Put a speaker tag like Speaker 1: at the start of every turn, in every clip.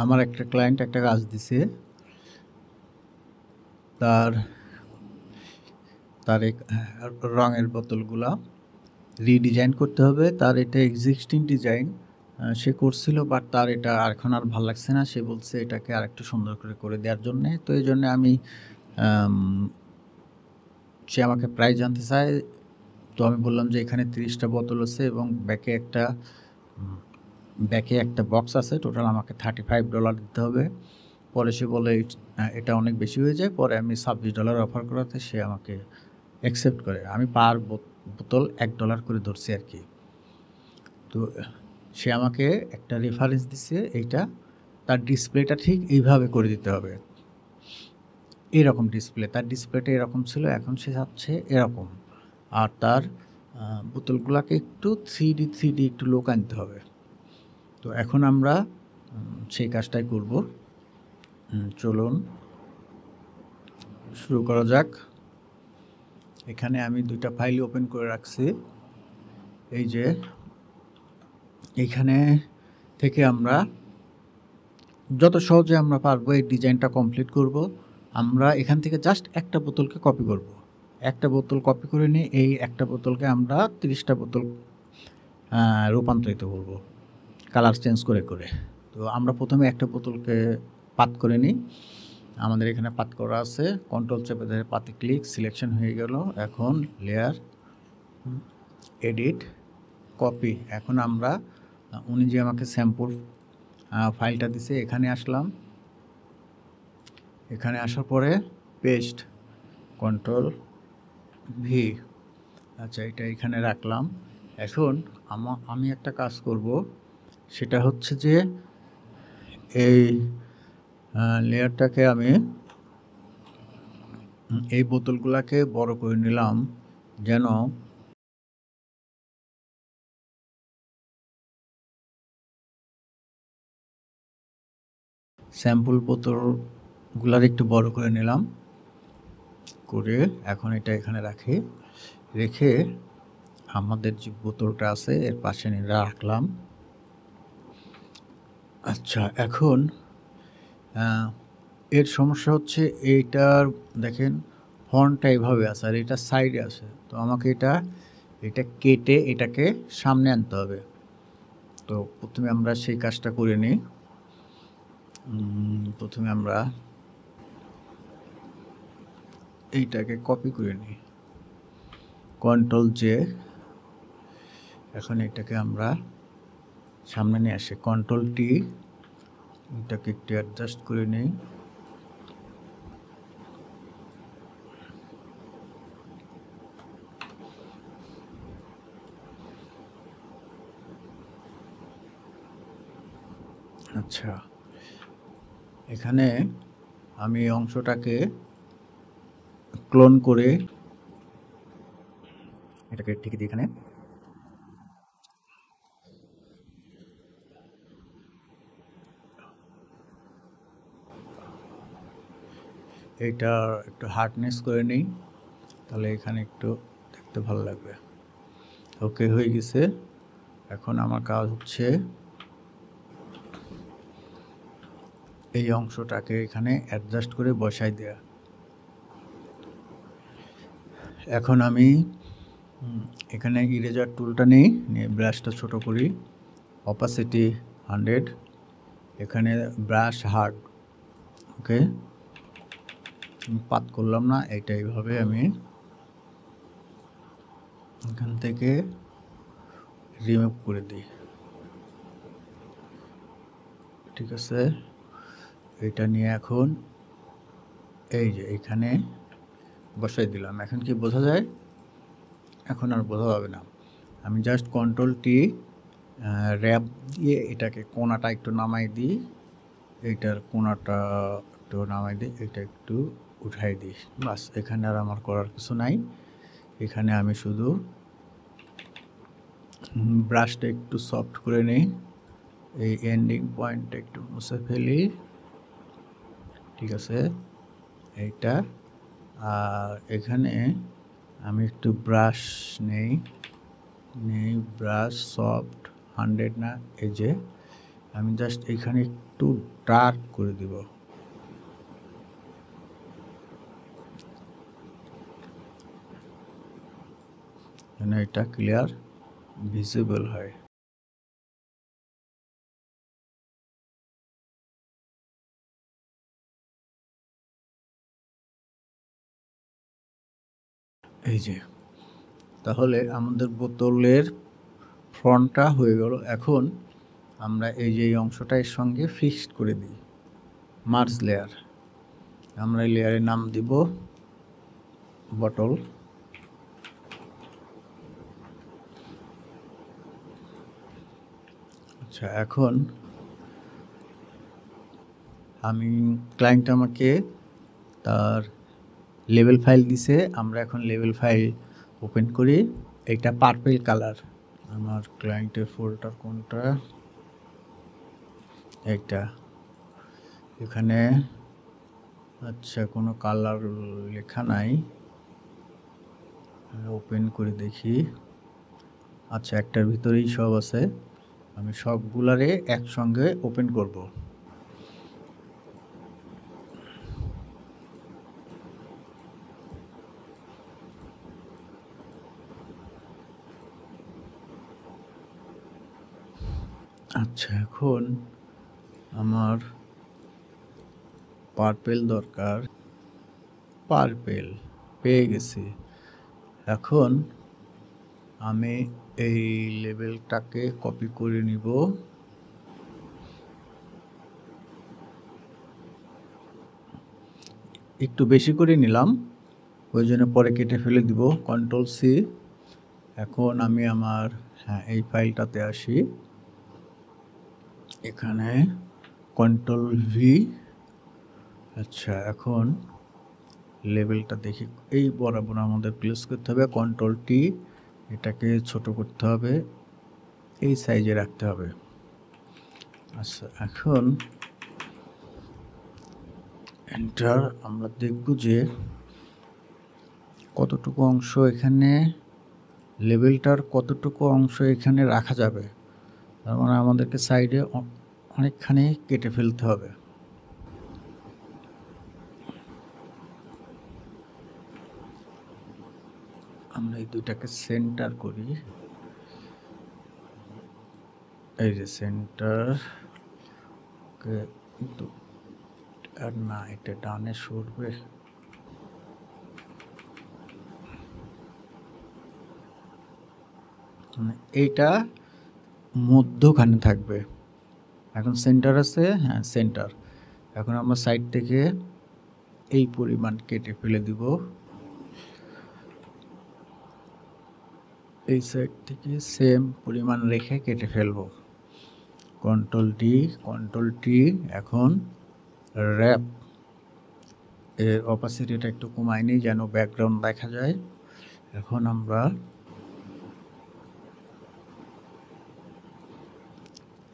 Speaker 1: আমার একটা ক্লায়েন্ট একটা কাজ দিছে, তার তার রঙের বোতলগুলা রিডিজাইন করতে হবে। তার এটা এক্সিস্টিং ডিজাইন সে করছিল, বাট তার এটা এখন আর ভালো লাগছে না। সে বলছে এটাকে আর একটু সুন্দর করে দেওয়ার জন্যে। তো এই জন্যে আমি সে আমাকে প্রাইস জানতে চায়। তো আমি বললাম যে এখানে 30টা বোতল আছে এবং ব্যাকে একটা বক্স আছে, টোটাল আমাকে $35 দিতে হবে। পরে সে বলে এটা অনেক বেশি হয়ে যায়। পরে আমি $26 অফার করাতে সে আমাকে অ্যাকসেপ্ট করে। আমি পার বোতল $1 করে ধরছি আর কি। তো সে আমাকে একটা রেফারেন্স দিচ্ছে, এইটা তার ডিসপ্লেটা ঠিক এইভাবে করে দিতে হবে, এরকম ডিসপ্লে। তার ডিসপ্লেটা এরকম ছিল, এখন সে চাচ্ছে এরকম। আর তার বোতলগুলোকে একটু থ্রি ডি একটু লোক আনতে হবে। তো এখন আমরা সেই কাজটাই করব। চলুন শুরু করা যাক। এখানে আমি 2টা ফাইল ওপেন করে রাখছি। এই যে এইখানে থেকে আমরা যত সহজে আমরা পারবো এই ডিজাইনটা কমপ্লিট করব। আমরা এখান থেকে জাস্ট একটা বোতলকে কপি করব। একটা বোতল কপি করে নিয়ে এই একটা বোতলকে আমরা 30টা বোতল রূপান্তরিত করব, কালার চেঞ্জ করে। তো আমরা প্রথমে একটা বোতলকে পাত করে নিই। আমাদের এখানে পাত করা আছে, কন্ট্রোল চেপে ধরে পাতে ক্লিক, সিলেকশন হয়ে গেল। এখন লেয়ার, এডিট, কপি। এখন আমরা উনি যে আমাকে স্যাম্পল ফাইলটা দিছে, এখানে আসলাম। এখানে আসার পরে পেস্ট, কন্ট্রোল ভি। আচ্ছা, এটা এখানে রাখলাম। এখন আমি একটা কাজ করব, সেটা হচ্ছে যে এই লেয়ারটাকে আমি এই বোতলগুলোকে বড় করে নিলাম, যেন স্যাম্পল বোতলগুলার একটু বড় করে নিলাম করে। এখন এটা এখানে রেখে আমাদের যে বোতলটা আছে এর পাশে নিয়ে রাখলাম। আচ্ছা, এখন এর সমস্যা হচ্ছে এইটার দেখেন হর্নটা এইভাবে আছে আর এটা সাইডে আছে। তো আমাকে এটা কেটে এটাকে সামনে আনতে হবে। তো প্রথমে আমরা সেই কাজটা করে নিই। প্রথমে আমরা এইটাকে কপি করে নিই, কন্ট্রোল জে। এখন এটাকে আমরা সামনে নিয়ে আসি, কন্ট্রোল টি। এটাকে একটু অ্যাডজাস্ট করে নিই। আচ্ছা, এখানে আমি অংশটাকে ক্লোন করে এটাকে ঠিক দিই। এখানে এইটা একটু হার্ডনেস করে নিই, তাহলে এখানে একটু দেখতে ভালো লাগবে। ওকে, হয়ে গেছে। এখন আমার কাজ হচ্ছে এই অংশটাকে এখানে অ্যাডজাস্ট করে বসাই দেয়া। এখন আমি এখানে ইরেজার টুলটা নিয়ে ব্রাশটা ছোট করি, অপাসিটি 100, এখানে ব্রাশ হার্ড। ওকে, পাত করলাম না, এটা এইভাবে আমি এখান থেকে রিমুভ করে দিই। ঠিক আছে, এটা নিয়ে এখন এই যে এখানে বসাই দিলাম। এখন কি বোঝা যায়? এখন আর বোঝা যাবে না। আমি জাস্ট কন্ট্রোল টি র্যাপ দিয়ে এটাকে কোণাটা একটু নামাই দিই, এইটার কোণাটা একটু নামাই দিই, এটা একটু উঠাই দিই। বাস, এখানে আর আমার করার কিছু নাই। এখানে আমি শুধু ব্রাশটা একটু সফট করে নিই, এই এন্ডিং পয়েন্টটা একটু মুছে ফেলি। ঠিক আছে, এইটা। আর এখানে আমি একটু ব্রাশ নেই ব্রাশ সফট 100 না, এই যে আমি জাস্ট এখানে একটু ডার্ক করে দিব। যেন এটা ক্লিয়ার ভিজিবল হয়। এই যে, তাহলে আমাদের বোতলের ফ্রন্টটা হয়ে গেল। এখন আমরা এই যে এই অংশটা এর সঙ্গে ফিক্সড করে দিই, মার্জ লেয়ার। আমরা এই লেয়ারের নাম দিব বটল। আচ্ছা, এখন আমি ক্লায়েন্ট আমাকে তার লেভেল ফাইল দিছে, আমরা এখন লেভেল ফাইল ওপেন করি। এটা পার্পল কালার। আমার ক্লায়েন্টের ফোল্ডার কোনটা? এইটা। এখানে আচ্ছা কোনো কালার লেখা নাই, ওপেন করে দেখি। আচ্ছা, একটার ভিতরেই সব আছে। আমি সবগুলারে একসঙ্গে ওপেন করব। আচ্ছা, এখন আমার পার্পেল দরকার। পার্পেল পেয়ে গেছি। এখন আমি এই লেবেলটাকে কপি করে নিব। একটু বেশি করে নিলাম, ওই জন্য পরে কেটে ফেলে দিব। Control C. এখন আমি আমার এই ফাইলটাতে আসি, এখানে কন্ট্রোল ভি। আচ্ছা, এখন লেভেলটা দেখি, এই বরাবর আমাদের প্লেস করতে হবে। কন্ট্রোল টি, এটাকে ছোট করতে হবে, এই সাইজে রাখতে হবে। আচ্ছা, এখন এন্টার। আমরা দেখব যে কতটুকু অংশ এখানে, লেভেলটার কতটুকু অংশ এখানে রাখা যাবে। তার মানে আমাদেরকে সাইডে অনেকখানি কেটে ফেলতে হবে। আমরা এই দুইটাকে সেন্টার করি। এই যে সেন্টার, কিন্তু আর না, এটা ডানে সরবে। এইটা মধ্যখানে থাকবে। এখন সেন্টার আছে, হ্যাঁ সেন্টার। এখন আমরা সাইড থেকে এই পরিমাণ কেটে ফেলে দিব। এই সাইড থেকে সেম পরিমাণ রেখে কেটে ফেলবো। Control D, control T. এখন র্যাপ এর অপাসিটিটা একটু কমাই নিই যেন ব্যাকগ্রাউন্ড দেখা যায়। এখন আমরা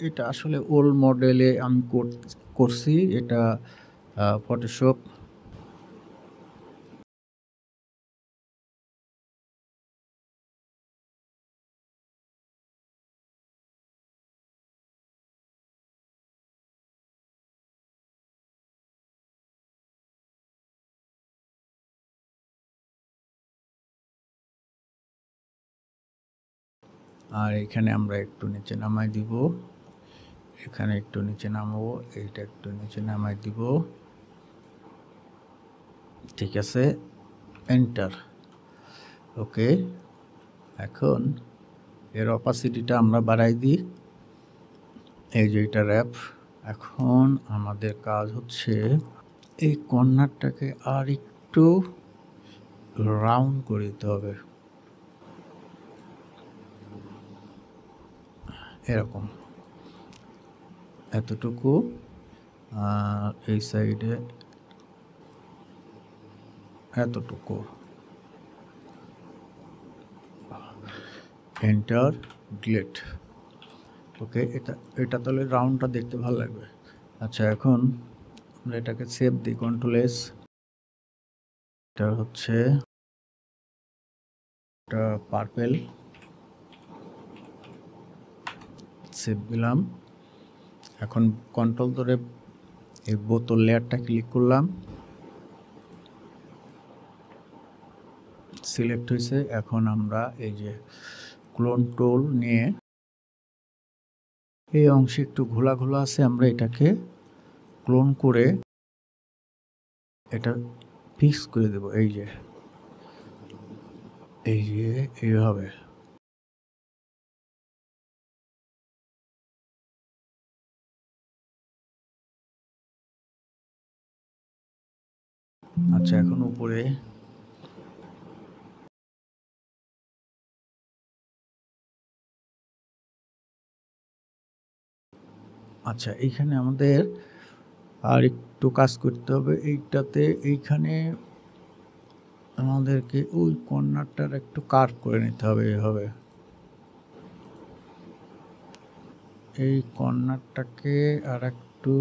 Speaker 1: এটা আসলে ওল্ড মডেলে আমি করছি, এটা ফটোশপ। আর এখানে আমরা একটু নিচে নামাই দিব, এখানে একটু নিচে নামাবো, এইটা একটু নিচে নামাই দিব। ঠিক আছে, এন্টার। ওকে, এখন এর অপাসিটিটা আমরা বাড়াই দিই। এই যে এটা র্যাপ। এখন আমাদের কাজ হচ্ছে এই কর্নারটাকে আর একটু রাউন্ড করে দিতে হবে, এরকম এতটুকু। এই সাইডে এতটুকু। Enter, delete. ওকে, এটা তাহলে রাউন্ডটা দেখতে ভালো লাগবে। আচ্ছা, এখন আমরা এটাকে সেভ দিই, কন্ট্রোল এস। এটা হচ্ছে এটা পার্পেল, সেভ দিলাম। এখন কন্ট্রোল ধরে এই বোতল লেয়ারটা ক্লিক করলাম, সিলেক্ট হয়েছে। এখন আমরা এই যে ক্লোন টুল নিয়ে এই অংশে একটু ঘোলা ঘোলা আছে, আমরা এটাকে ক্লোন করে এটা ফিক্স করে দেব। এই যে এইভাবে। আচ্ছা, এখন উপরে আচ্ছা, এইখানে আমাদের আর একটু কাজ করতে হবে এইটাতে। এইখানে আমাদেরকে ওই কর্নারটার একটু কার্ভ করে নিতে হবে এইভাবে। এই কর্নারটাকে আর একটু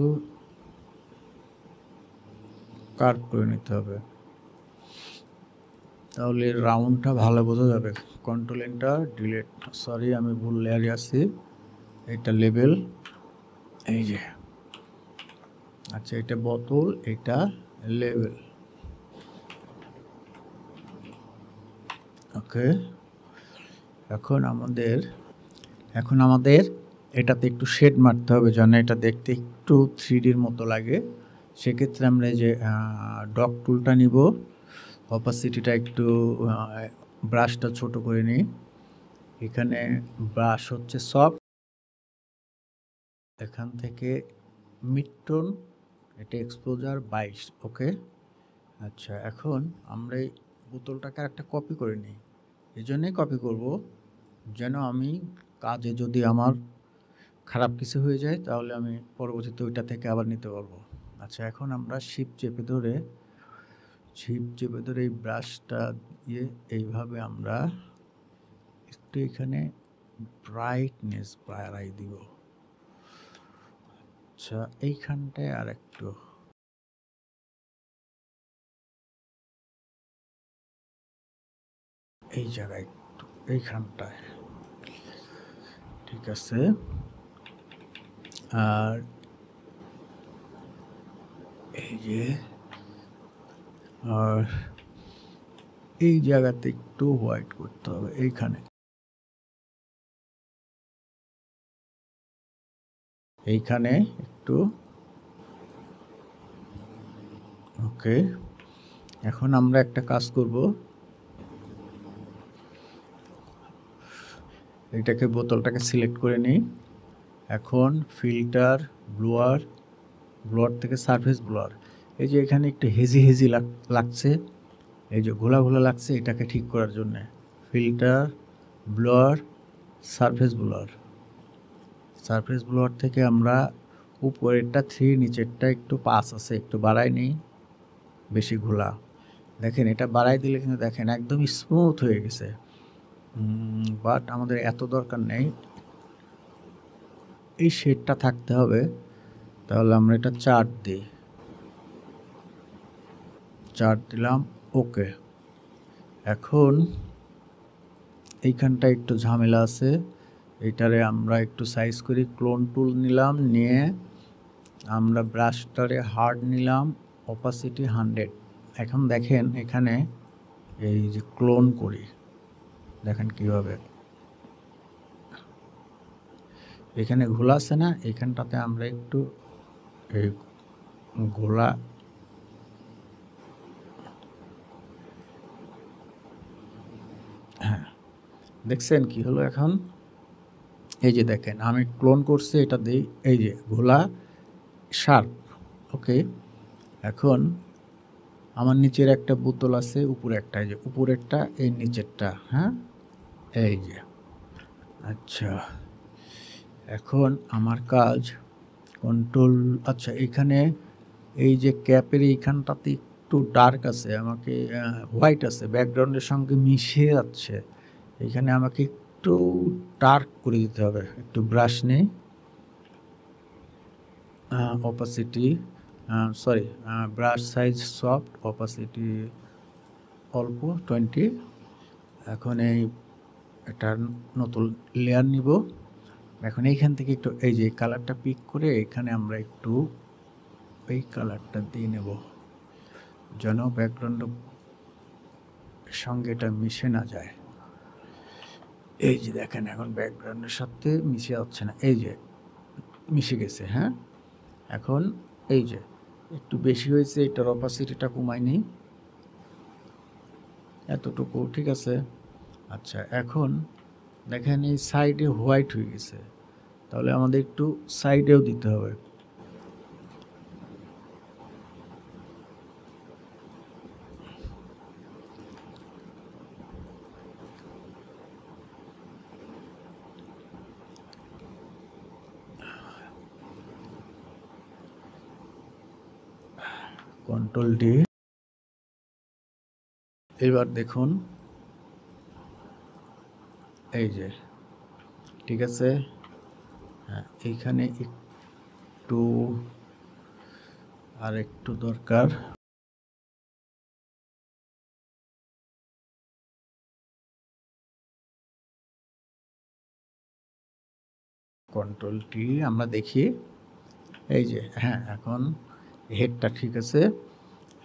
Speaker 1: কার্ভ করে নিতে হবে, তাহলে রাউন্ডটা ভালো বোঝা যাবে। কন্ট্রোল এন্টার ডিলিট, সরি আমি ভুল লেয়ারে আছি, এটা লেবেল, এই যে। আচ্ছা, এটা বোতল, এটা লেবেল। ওকে, এখন আমাদের এটাতে একটু শেড মারতে হবে যেন এটা দেখতে একটু 3Dর মতো লাগে। সেক্ষেত্রে আমরা এই যে ডক টুলটা নিব, অপাসিটিটা একটু ব্রাশটা ছোট করে নিই। এখানে ব্রাশ হচ্ছে সফট, এখান থেকে মিড টোন, এটা এক্সপোজার 22। ওকে, আচ্ছা, এখন আমরা এই বোতলটাকে একটা কপি করে নিই। এই জন্যই কপি করব যেন আমি কাজে যদি আমার খারাপ কিছু হয়ে যায় তাহলে আমি পরবর্তীতে ওইটা থেকে আবার নিতে পারবো। আচ্ছা, এখন আমরা শিফট চেপে ধরে এই ব্রাশটা দিয়ে এইভাবে আমরা একটু এখানে ব্রাইটনেস বাড়াই দিব। আচ্ছা, এইখানটায় আর একটু, এই জায়গায় একটু, এইখানটায়, ঠিক আছে। আর এই যে, আর এই জায়গাতে একটু হোয়াইট করতে হবে এইখানে, একটু। ওকে, এখন আমরা একটা কাজ করব, এটাকে বোতলটাকে সিলেক্ট করে নিই। এখন ফিল্টার, ব্লোয়ার থেকে সারফেস ব্লোয়ার, এই যে এখানে একটু হেজি লাগছে, এই যে ঘোলা ঘোলা লাগছে, এটাকে ঠিক করার জন্য ফিল্টার, ব্লোয়ার, সারফেস ব্লোয়ার থেকে আমরা উপরেরটা 3, নিচেরটা একটু 5 আছে, একটু বাড়াই নিই, বেশি ঘোলা। দেখেন এটা বাড়াই দিলে কিন্তু দেখেন একদম স্মুথ হয়ে গেছে, বাট আমাদের এত দরকার নেই, এই শেডটা থাকতে হবে। তাহলে আমরা এটা 4 দিলাম। ওকে, এখন এইখানটা একটু ঝামেলা আছে, এইটারে আমরা একটু সাইজ করি। ক্লোন টুল নিলাম, নিয়ে আমরা ব্রাশটারে হার্ড নিলাম, অপাসিটি 100। এখন দেখেন এখানে এই যে ক্লোন করি, দেখেন কিভাবে এখানে ঘোলা আছে না, এইখানটাতে আমরা একটু এই ঘোলা, হ্যাঁ, দেখছেন কি হলো এখন? এই যে দেখেন আমি ক্লোন করছি, এটা দিই, এই যে ঘোলা শার্প। ওকে, এখন আমার নিচের একটা বোতল আছে, উপরে একটা, এই যে উপরেরটা, এই নিচেরটা, হ্যাঁ, এই যে। আচ্ছা, এখন আমার কাজ কন্ট্রোল, আচ্ছা এখানে এই যে ক্যাপের এইখানটাতে একটু ডার্ক আছে, আমাকে হোয়াইট আছে, ব্যাকগ্রাউন্ডের সঙ্গে মিশে যাচ্ছে, এখানে আমাকে একটু ডার্ক করে দিতে হবে। একটু ব্রাশ নেই, opacity, sorry, brush size soft, opacity অল্প 20। এখন এটা নতুন লেয়ার নিব, এখন এইখান থেকে একটু এই যে কালারটা পিক করে এখানে আমরা একটু এই কালারটা দিয়ে নেব, যেন ব্যাকগ্রাউন্ডের সঙ্গে এটা মিশে না যায়। এই যে দেখেন এখন ব্যাকগ্রাউন্ডের সাথে মিশে যাচ্ছে না, এই যে মিশে গেছে। হ্যাঁ, এখন এই যে একটু বেশি হয়েছে, এটার অপাসিটিটা কমাই নেই, এতটুকু ঠিক আছে। আচ্ছা, এখন দেখেন এই সাইডে হোয়াইট হয়ে গেছে, তাহলে আমাদের একটু সাইডেও দিতে হবে। Control D. এবার দেখুন এই যে ঠিক আছে। হ্যাঁ, এইখানে একটু আর একটু দরকার। কন্ট্রোল টি আমরা দেখি, এই যে হ্যাঁ, এখন হেডটা ঠিক আছে।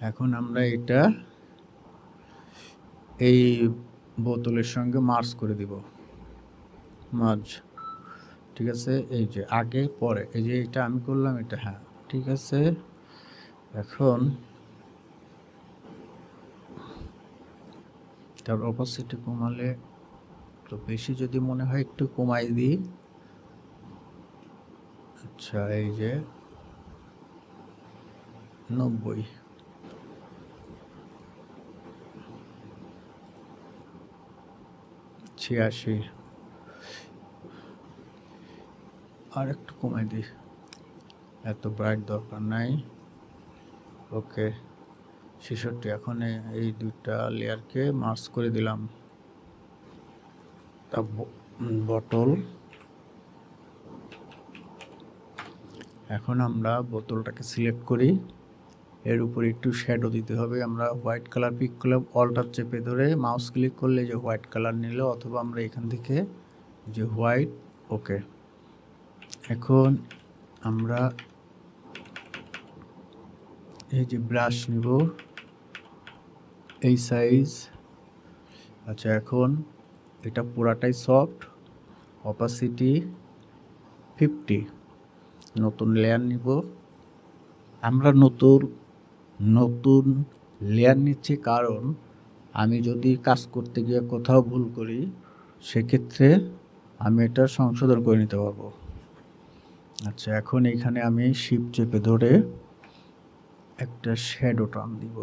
Speaker 1: এখন আমরা এটা এই বোতলের সঙ্গে মার্জ করে দিব, মার্জ, ঠিক আছে। এই যে আগে পরে, এই যে এটা আমি করলাম, এটা হ্যাঁ ঠিক আছে। এখন তার অপোজিটে কমালে তো বেশি যদি মনে হয় একটু কমাই দিই। আচ্ছা, এই যে 90, ছিয়াশি, আর একটু কমাই দিই, এত ব্রাইট দরকার নাই। ওকে, 66। এখন এই দুইটা লেয়ারকে মার্জ করে দিলাম। তা বটল, এখন আমরা বোতলটাকে সিলেক্ট করি, এর উপরে একটু শ্যাডো দিতে হবে। আমরা হোয়াইট কালার পিক করলাম, অল্টার চেপে ধরে মাউস ক্লিক করলে যে হোয়াইট কালার নিল, অথবা আমরা এখান থেকে যে হোয়াইট। ওকে, এখন আমরা এই যে ব্রাশ নিব, এই সাইজ। আচ্ছা, এখন এটা পুরাটাই সফট, অপাসিটি 50। নতুন লেয়ার নিব আমরা, নতুন লেয়ার নিচ্ছি কারণ আমি যদি কাজ করতে গিয়ে কোথাও ভুল করি, সেক্ষেত্রে আমি এটা সংশোধন করে নিতে পারবো। আচ্ছা, এখন এখানে আমি শিফট চেপে ধরে একটা শ্যাডো টান দিব,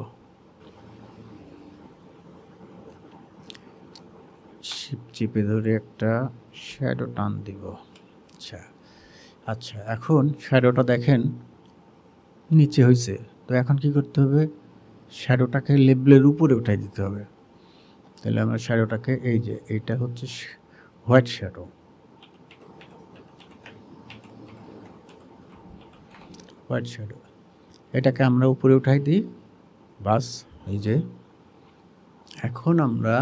Speaker 1: শিফট চেপে ধরে একটা শ্যাডো টান দিব। আচ্ছা আচ্ছা, এখন শ্যাডোটা দেখেন নিচে হয়েছে, তো এখন কি করতে হবে, শ্যাডোটাকে লেবেলের উপরে উঠাই দিতে হবে। তাহলে আমরা শ্যাডোটাকে, এই যে এইটা হচ্ছে হোয়াইট শ্যাডো, হোয়াইট শ্যাডো, এটাকে আমরা উপরে উঠাই দিই, বাস। এই যে এখন আমরা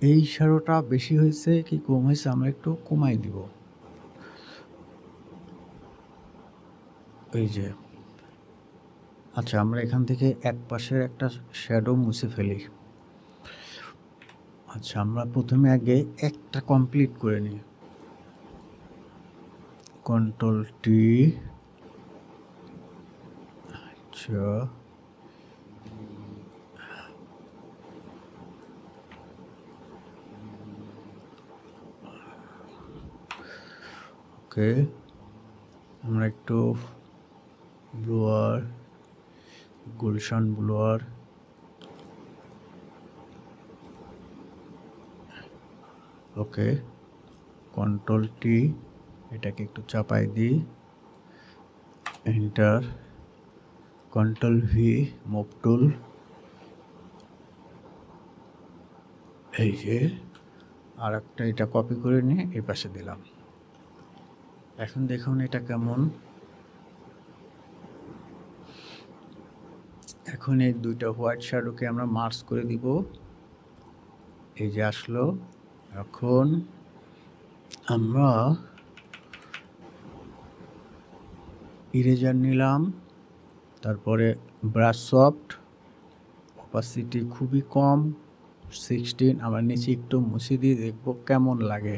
Speaker 1: এই শ্যাডোটা বেশি হয়েছে কি কম হয়েছে আমরা একটু কমাই দিব। এই যে আচ্ছা, আমরা এখান থেকে এক পাশের একটা শ্যাডো মুছে ফেলি। আচ্ছা, আমরা প্রথমে আগে একটা কমপ্লিট করে নিই, কন্ট্রোল টি। আচ্ছা, ওকে, আমরা একটু ব্লোয়ার, গুলশান ব্লোয়ার, ওকে, কন্ট্রোল টি, এটাকে একটু চাপাই দিই, enter, control V, move tool. এই যে আর একটা এটা কপি করে নিয়ে এই পাশে দিলাম। এখন দেখুন এটা কেমন। এখন এই দুইটা হোয়াইট শ্যাডোকে আমরা মার্জ করে দিব, এই যে আসলো। এখন আমরা ইরেজার নিলাম, তারপরে ব্রাশ সফট, অপাসিটি খুবই কম 16, আবার নিচে একটু মুছে দিয়ে দেখবো কেমন লাগে।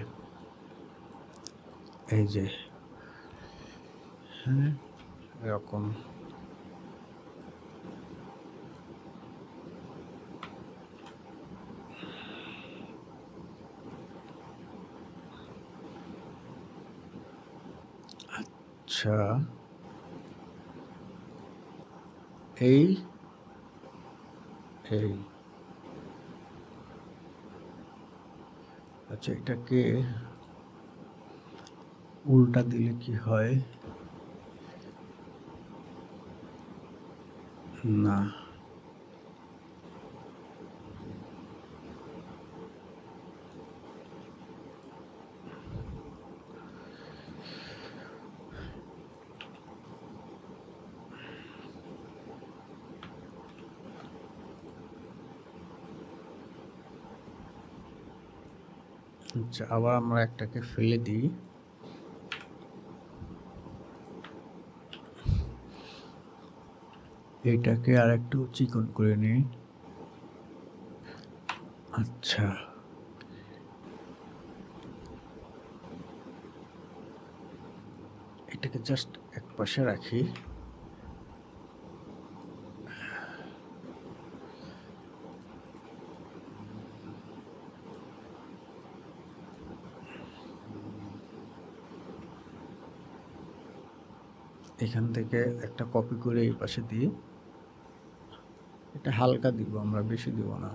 Speaker 1: এই যে হ্যাঁ এরকম। আচ্ছা এই এই আচ্ছা এটাকে উল্টা দিলে কি হয়? না আচ্ছা আবার আমরা একটাকে ফেলে দিই। এটাকে আর একটু চিকন করে নিই। আচ্ছা এটাকে জাস্ট এক পাশে রাখি। এখান থেকে একটা কপি করে এই পাশে দিই। এটা হালকা দিব আমরা, বেশি দিব না।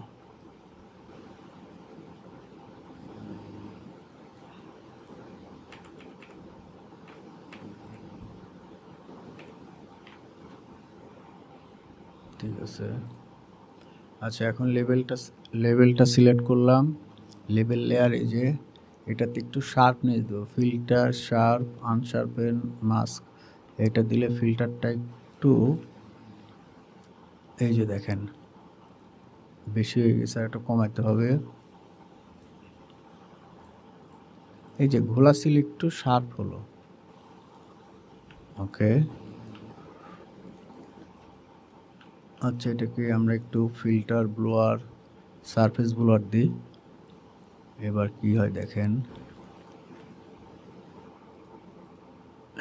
Speaker 1: ঠিক আছে। আচ্ছা এখন লেভেলটা সিলেক্ট করলাম। লেভেল লেয়ার এই যে এটাতে একটু শার্পনেস দেবো, ফিল্টার শার্প আনশার্পেন মাস্ক। এটা দিলে ফিল্টারটা একটু এই যে দেখেন বেশি হয়ে গেছে, একটু কমাতে হবে। এই যে ঘোলা সিল একটু শার্প হলো। ওকে আচ্ছা এটাকে আমরা একটু ফিল্টার ব্লোয়ার সারফেস ব্লোয়ার দিই। এবার কি হয় দেখেন।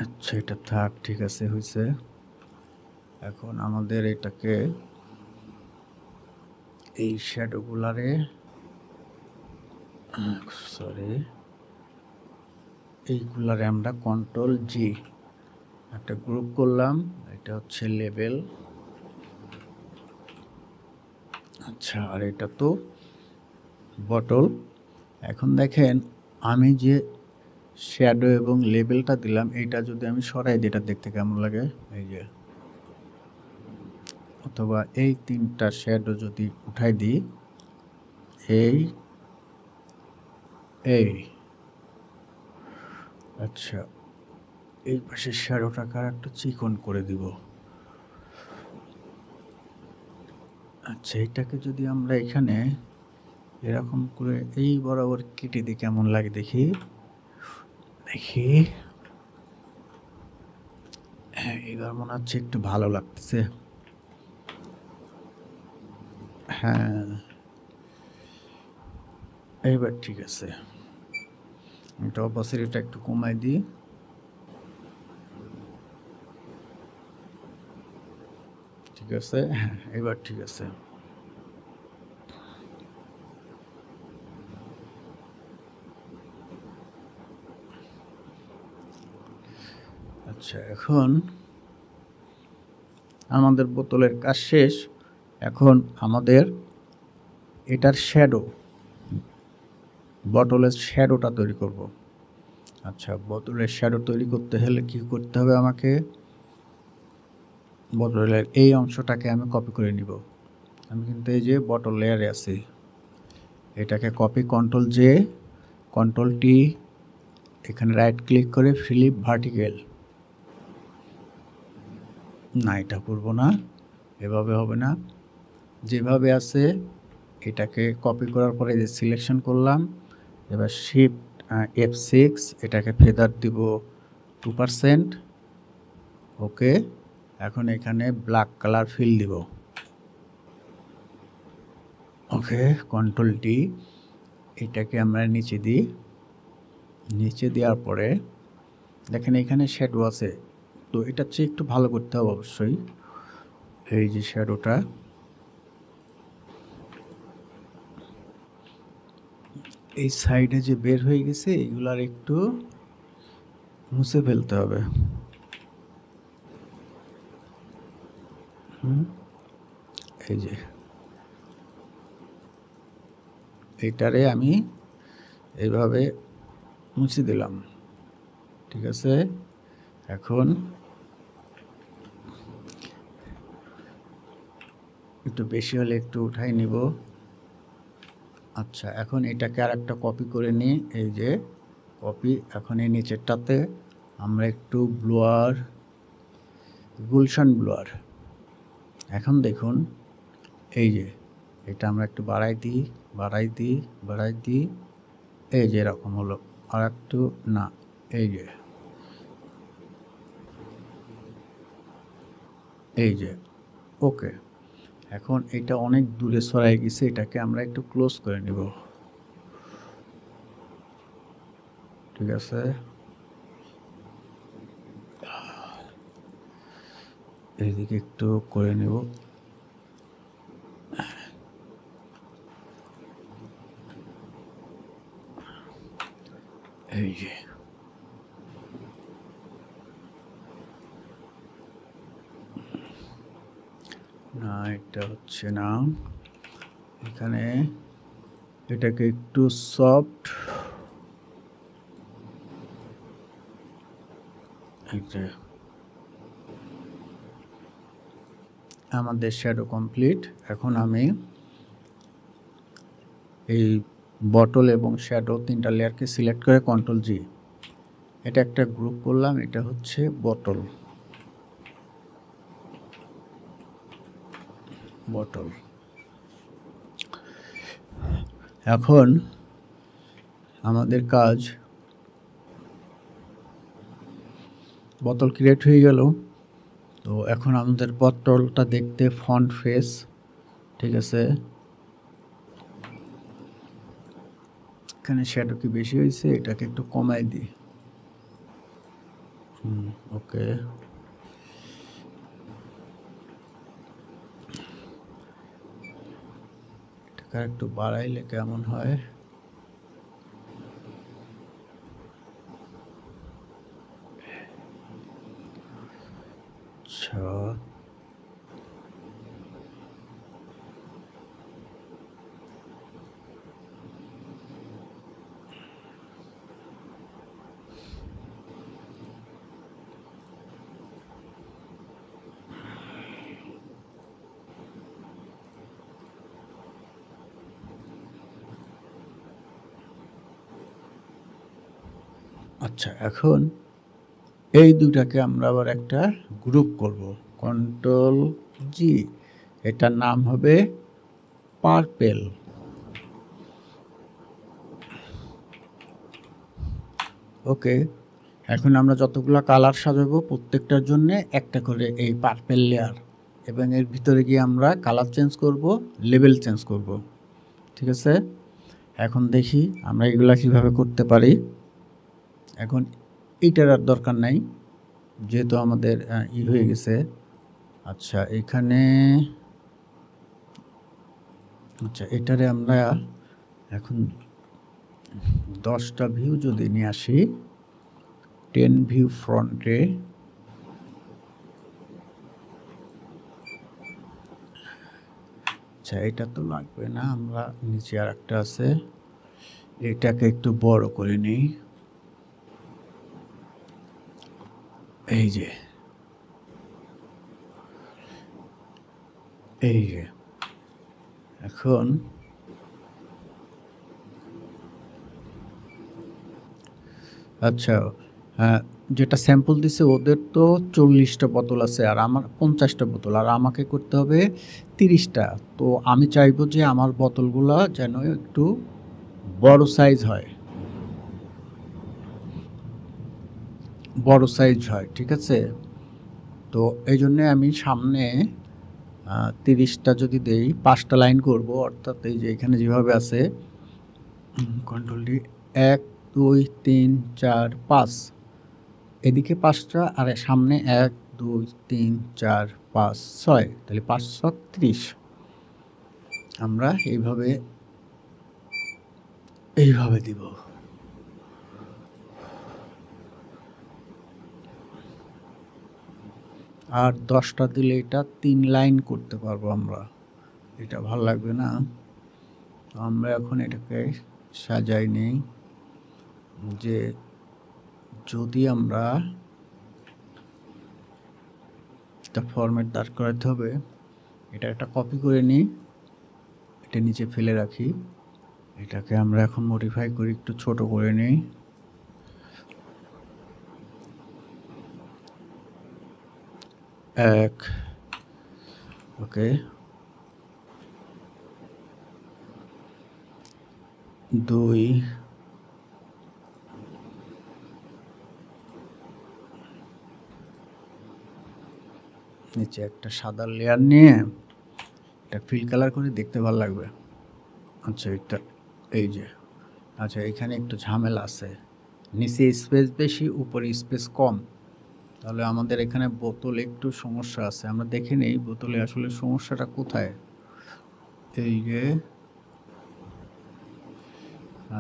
Speaker 1: আচ্ছা এটা থাক, ঠিক আছে হয়েছে। এখন আমাদের এটাকে এই শ্যাডোগুলারে এইগুলারে আমরা কন্ট্রোল জি একটা গ্রুপ করলাম। এটা হচ্ছে লেভেল। আচ্ছা আর এটা তো বটল। এখন দেখেন আমি যে শ্যাডো এবং লেবেলটা দিলাম, এইটা যদি আমি সরাই দিই এটা দেখতে কেমন লাগে এই যে, অথবা এই তিনটা শ্যাডো যদি উঠাই দিই, এই এই আচ্ছা এই পাশে শ্যাডোটাকে আর একটু চিকন করে দিব। আচ্ছা এটাকে যদি আমরা এখানে এরকম করে এই বরাবর কেটে দিই কেমন লাগে দেখি। দেখি হ্যাঁ এবার মনে হচ্ছে একটু ভালো লাগতেছে। হ্যাঁ এইবার ঠিক আছে। এটা অপাসিটিটা একটু কমাই দিই। ঠিক আছে হ্যাঁ এবার ঠিক আছে। আচ্ছা এখন আমাদের বোতলের কাজ শেষ। এখন আমাদের এটার শ্যাডো, বটলের শ্যাডোটা তৈরি করব। আচ্ছা বোতলের শ্যাডো তৈরি করতে হলে কি করতে হবে আমাকে, বটলের এই অংশটাকে আমি কপি করে নিব। আমি কিন্তু এই যে বটল লেয়ারে আছি, এটাকে copy control J control T, এখানে রাইট ক্লিক করে ফ্লিপ ভার্টিক্যাল। না এটা করব না, এভাবে হবে না, যেভাবে আছে এটাকে কপি করার পরে যে সিলেকশন করলাম, এবার শিফট F6, এটাকে ফেদার দিব 2%। ওকে, এখন এখানে ব্ল্যাক কালার ফিল দিব। ওকে, কন্ট্রোল ডি, এটাকে আমরা নিচে দিই। নিচে দেওয়ার পরে দেখেন এখানে শ্যাডো আছে, তো এটা চেয়ে একটু ভালো করতে হবে অবশ্যই। এই যে শ্যাডোটা, এই সাইডে যে বের হয়ে গেছে এগুলার একটু মুছে ফেলতে হবে। এই যে এইটারে আমি এইভাবে মুছে দিলাম, ঠিক আছে। এখন একটু বেশি হলে একটু উঠাই নিব। আচ্ছা, এখন এটাকে আর একটা কপি করে নিই। এই যে কপি, এখন এই নিচেরটাতে আমরা একটু ব্লোয়ার, গুলশান ব্লোয়ার, এখন দেখুন এই যে এটা আমরা একটু বাড়াই দিই, বাড়াই দিই, বাড়াই দিই, এই যে এরকম হলো। আর একটু না, এই যে এই যে ওকে। এখন এটা অনেক দূরে সরাই গেছে, এটাকে আমরা একটু ক্লোজ করে নিব, ঠিক আছে। এইদিকে একটু করে নেব। এই যে না, এটা হচ্ছে না। এখানে এটাকে একটু সফট, আমাদের শ্যাডো কমপ্লিট। এখন আমি এই বটল এবং শ্যাডো তিনটা লেয়ারকে সিলেক্ট করে কন্ট্রোল জি, এটা একটা গ্রুপ করলাম। এটা হচ্ছে বটল, বটল। এখন আমাদের কাজ, বোতল ক্রিয়েট হয়ে গেল। তো এখন আমাদের বোতলটা দেখতে ফন্ট ফেস, ঠিক আছে। এখানে শ্যাডো কি বেশি হয়েছে, এটাকে একটু কমাই দিই। ওকে, এটাকে একটু বাড়াইলে কেমন হয়। আচ্ছা, আচ্ছা, এখন এই দুটাকে আমরা আবার একটা গ্রুপ করব, কন্ট্রোল জি, এটার নাম হবে পার্পেল। ওকে, এখন আমরা যতগুলো কালার সাজাবো প্রত্যেকটার জন্য একটা করে এই পার্পেল লেয়ার, এবং এর ভিতরে গিয়ে আমরা কালার চেঞ্জ করব, লেভেল চেঞ্জ করব, ঠিক আছে। এখন দেখি আমরা এগুলা কিভাবে করতে পারি। এখন এইটার আর দরকার নাই, যেহেতু আমাদের হয়ে গেছে। আচ্ছা, এখানে আচ্ছা, এটারে আমরা এখন 10টা ভিউ যদি নিয়ে আসি, 10 ভিউ ফ্রন্টে, আচ্ছা এটা তো লাগবে না, আমরা নিচে আর একটা আছে, এটাকে একটু বড় করে নিই। এই যে এই যে এখন আচ্ছা, যেটা স্যাম্পল দিছে ওদের তো 40টা বোতল আছে, আর আমার 50টা বোতল, আর আমাকে করতে হবে 30টা। তো আমি চাইবো যে আমার বোতলগুলো যেন একটু বড় সাইজ হয়। বড় সাইজ হয়, ঠিক আছে। তো এই জন্যে আমি সামনে 30টা যদি দেই 5টা লাইন করব, অর্থাৎ এই যে এখানে যেভাবে আছে কন্ট্রোল ডি, 1 2 3 4 5, এদিকে 5টা আর সামনে 1 2 3 4 5 6, তাহলে 530। আমরা এইভাবে দিব। আর 10টা দিলে এটা 3 লাইন করতে পারবো আমরা, এটা ভালো লাগবে না। আমরা এখন এটাকে সাজাই নেই, যে যদি আমরা একটা ফরম্যাট দাঁড় করাতে হবে, এটা একটা কপি করে নিই, এটা নিচে ফেলে রাখি। এটাকে আমরা এখন মডিফাই করি, একটু ছোট করে নিই। এক, ওকে, 2, নিচে একটা সাদা লেয়ার নিয়ে এটা ফিল কালার করে দেখতে ভালো লাগবে। আচ্ছা, এটা এই যে, আচ্ছা এখানে একটু ঝামেলা আছে, নিচে স্পেস বেশি উপরে স্পেস কম, তাহলে আমাদের এখানে বোতলে একটু সমস্যা আছে। আমরা দেখে নেই বোতলে আসলে সমস্যাটা কোথায়। এই যে,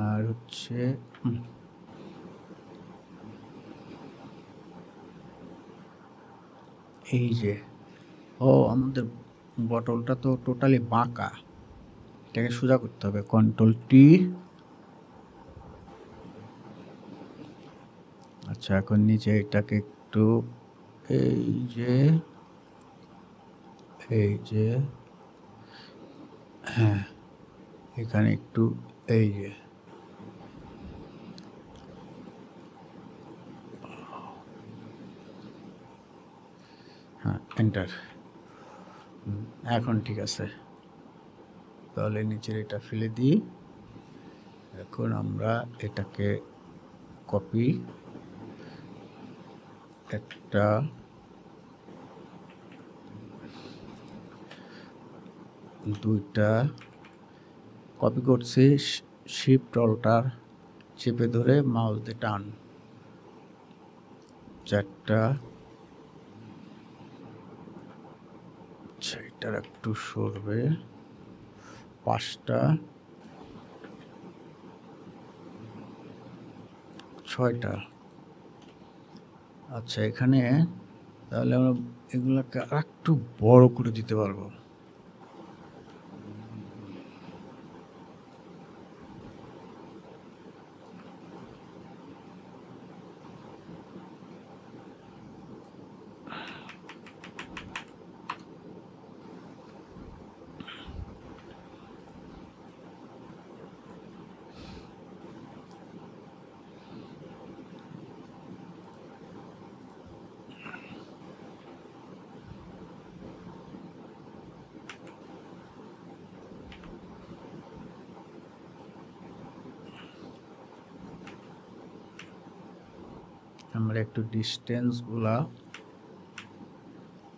Speaker 1: আর হচ্ছে এই যে, ও আমাদের বোতলটা তো টোটালি বাঁকা, এটাকে সোজা করতে হবে। Control T. আচ্ছা, এখন নিচে এটাকে একটু এই যে হ্যাঁ, এখানে একটু এই যে, হ্যাঁ এন্টার, এখন ঠিক আছে। তাহলে নিচের এটা ফেলে দিই। এখন আমরা এটাকে কপি, একটা দুইটা কপি করছি, শিফট অল্টার চেপে ধরে মাউস দিয়ে টান, 4টা, এটার একটু সরবে, 5টা, 6টা। আচ্ছা, এখানে তাহলে আমরা এগুলোকে আর একটু বড় করে দিতে পারবো। আমরা একটু ডিস্টেন্সগুলা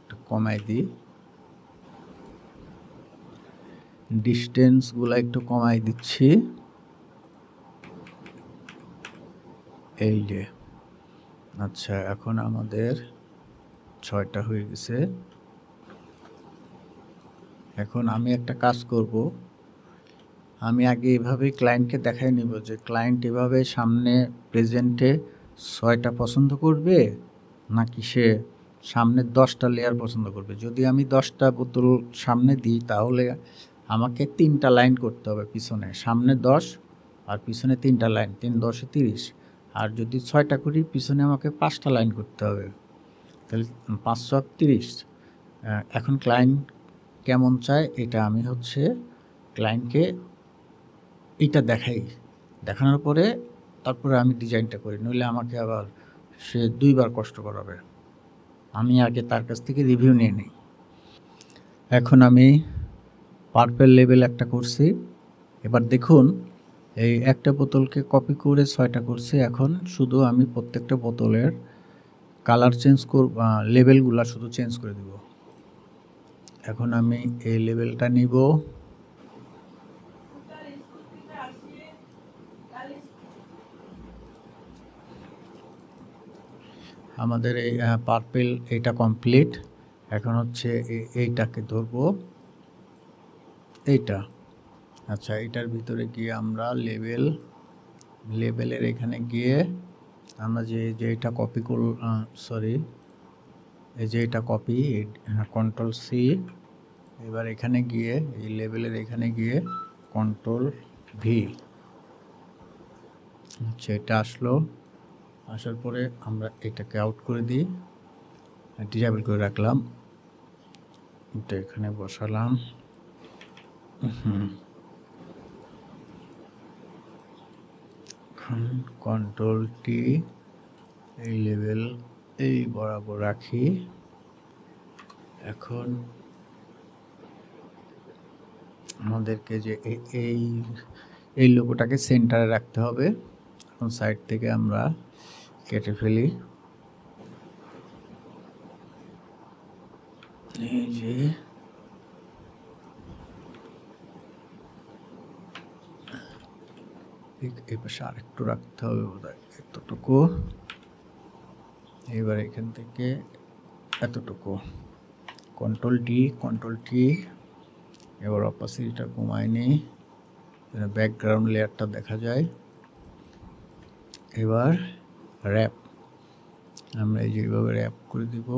Speaker 1: একটু কমাই দিই, একটু কমাই দিচ্ছি। এই যে, আচ্ছা এখন আমাদের 6টা হয়ে গেছে। এখন আমি একটা কাজ করব, আমি আগে এভাবে ক্লায়েন্টকে দেখাই নিব যে ক্লায়েন্ট এভাবে সামনে প্রেজেন্টে 6টা পছন্দ করবে নাকি সে সামনে 10টা লেয়ার পছন্দ করবে। যদি আমি 10টা বোতল সামনে দিই তাহলে আমাকে 3টা লাইন করতে হবে পিছনে, সামনে 10 আর পিছনে 3টা লাইন, 3 10 30। আর যদি 6টা করি পিছনে আমাকে 5টা লাইন করতে হবে, তাহলে 530। এখন ক্লায়েন্ট কেমন চায় এটা আমি হচ্ছে ক্লায়েন্টকে এইটা দেখাই, দেখানোর পরে তারপরে আমি ডিজাইনটা করি, নইলে আমাকে আবার সে 2বার কষ্ট করাবে। আমি আগে তার কাছ থেকে রিভিউ নিয়ে নিই। এখন আমি পার্পেল লেবেল একটা করছি। এবার দেখুন এই একটা বোতলকে কপি করে 6টা করছি। এখন শুধু আমি প্রত্যেকটা বোতলের কালার চেঞ্জ করব, লেবেলগুলো শুধু চেঞ্জ করে দিব। এখন আমি এই লেবেলটা নিব, আমাদের এই পার্পেল এটা কমপ্লিট। এখন হচ্ছে এইটাকে ধরবো, এইটা। আচ্ছা, এটার ভিতরে গিয়ে আমরা লেবেলের এখানে গিয়ে আমরা যে এটা কপি সরি, এই যে এটা কপি, কন্ট্রোল সি। এবার এখানে গিয়ে এই লেবেলের এখানে গিয়ে কন্ট্রোল ভি। আচ্ছা, এটা আসলো, আসার পরে আমরা এটাকে আউট করে দিই, ডিসেবল করে রাখলাম, এটা এখানে বসালাম। কন্ট্রোল টি, এই লেভেল এই বরাবর রাখি। এখন আমাদেরকে যে এই লোগোটাকে সেন্টারে রাখতে হবে। এখন সাইড থেকে আমরা কেটে ফেলি, এই যে এই পাশে আরেকটু রাখতে হবে বোধহয়, এতটুকু। এবার এখান থেকে এতটুকু, কন্ট্রোল টি। এবার অপাসিটিটা কমায় নিই, ব্যাকগ্রাউন্ড লেয়ারটা দেখা যায়। এবার র্যাপ, আমরা এই যেভাবে র্যাপ করে দিব।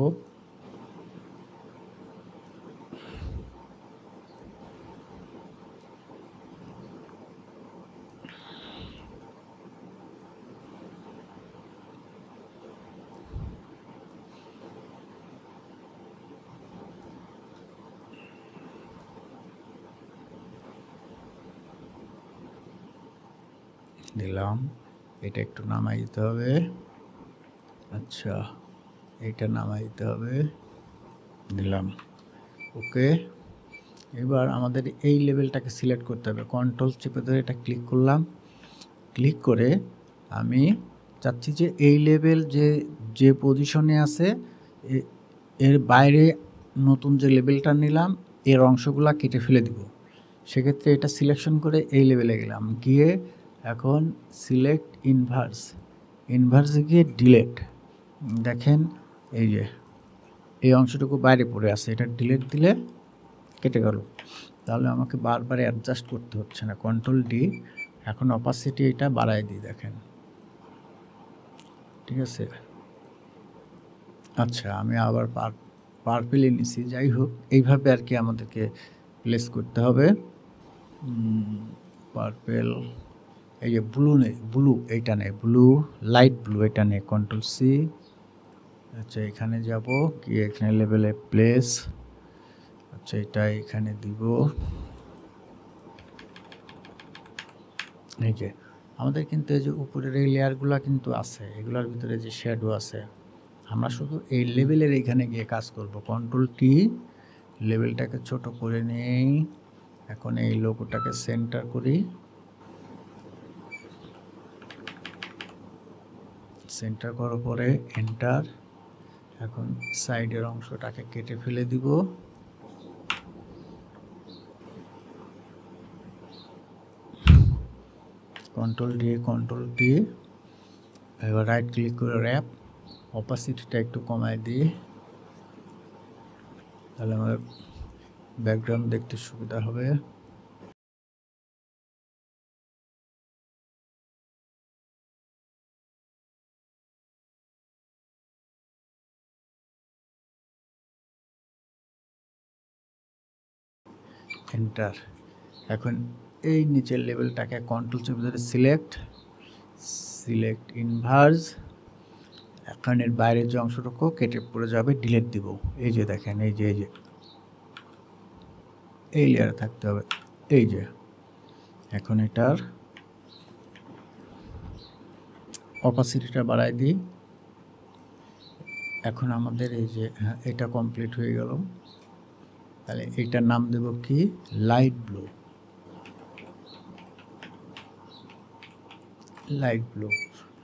Speaker 1: দিলাম, এটা একটু নামাই দিতে হবে। আচ্ছা, এটা নামাই দিতে হবে, দিলাম, ওকে। এবার আমাদের এই লেভেলটাকে সিলেক্ট করতে হবে, কন্ট্রোল চেপে ধরে এটা ক্লিক করলাম। ক্লিক করে আমি চাচ্ছি যে এই লেভেল যে পজিশনে আছে এর বাইরে নতুন যে লেভেলটা নিলাম এর অংশগুলা কেটে ফেলে দিব। সেক্ষেত্রে এটা সিলেকশন করে এই লেভেলে গেলাম, গিয়ে এখন সিলেক্ট ইনভার্সে গিয়ে ডিলেট। দেখেন এই যে এই অংশটুকু বাইরে পড়ে আছে, এটা ডিলেট দিলে কেটে গেল। তাহলে আমাকে বারবার অ্যাডজাস্ট করতে হচ্ছে না, কন্ট্রোল ডি। এখন অপাসিটি এটা বাড়ায় দিই, দেখেন, ঠিক আছে। আচ্ছা, আমি আবার পার্পেলে নিছি, যাই হোক এইভাবে আর কি আমাদেরকে প্লেস করতে হবে। পার্পেল, এই যে ব্লু এইটা নেই, লাইট ব্লু এটা নেই, কন্ট্রোল সি। আচ্ছা, এখানে যাব, গিয়ে এখানে লেভেলে প্লেস, আচ্ছা এটা এখানে দিব। এই যে আমাদের কিন্তু এই যে উপরের এই লেয়ারগুলো কিন্তু আছে, এগুলোর ভিতরে যে শ্যাডো আছে, আমরা শুধু এই লেভেলের এখানে গিয়ে কাজ করব। কন্ট্রোল টি, লেভেলটাকে ছোট করে নেই। এখন এই লোগোটাকে সেন্টার করি, সেন্টার করার পরে এন্টার। এখন সাইডের অংশটাকে কেটে ফেলে দিব। কন্ট্রোল ডি, এবার রাইট ক্লিক করে র্যাপ, অপাসিটিটা একটু কমায় দিই, তাহলে আমার ব্যাকগ্রাউন্ড দেখতে সুবিধা হবে। এন্টার। এখন এই নিচের লেভেলটাকে কন্ট্রোল চেপে ধরে সিলেক্ট ইনভার্স। এখন এর বাইরের যে অংশটুকু কেটে পড়ে যাবে, ডিলেট দিব। এই যে দেখেন, এই যে এই লেয়ারে থাকতে হবে, এই যে। এখন এটার অপাসিটিটা বাড়াই দিই। এখন আমাদের এই যে এটা কমপ্লিট হয়ে গেল। তাহলে এইটার নাম দেব কি, লাইট ব্লু।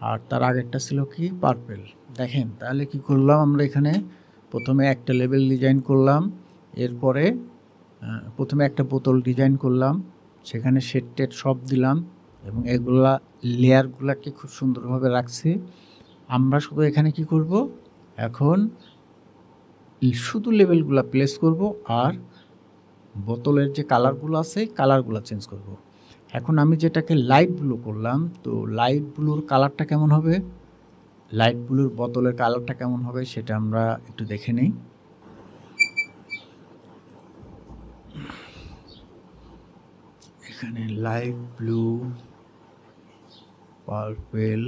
Speaker 1: আর তার আগেরটা ছিল কি, পার্পেল। দেখেন তাহলে কি করলাম আমরা এখানে প্রথমে একটা লেবেল ডিজাইন করলাম, এরপরে প্রথমে একটা বোতল ডিজাইন করলাম, সেখানে শেড টেড সব দিলাম এবং এগুলা লেয়ারগুলাকে খুব সুন্দরভাবে রাখছি। আমরা শুধু এখানে কি করব, এখন শুধু লেবেলগুলা প্লেস করব আর বোতলের যে কালারগুলো আছে কালারগুলো চেঞ্জ করব। এখন আমি যেটাকে লাইট ব্লু করলাম, তো লাইট ব্লুর কালারটা কেমন হবে, লাইট ব্লুর বোতলের কালারটা কেমন হবে সেটা আমরা একটু দেখে নিই। এখানে লাইট ব্লু, পার্পেল,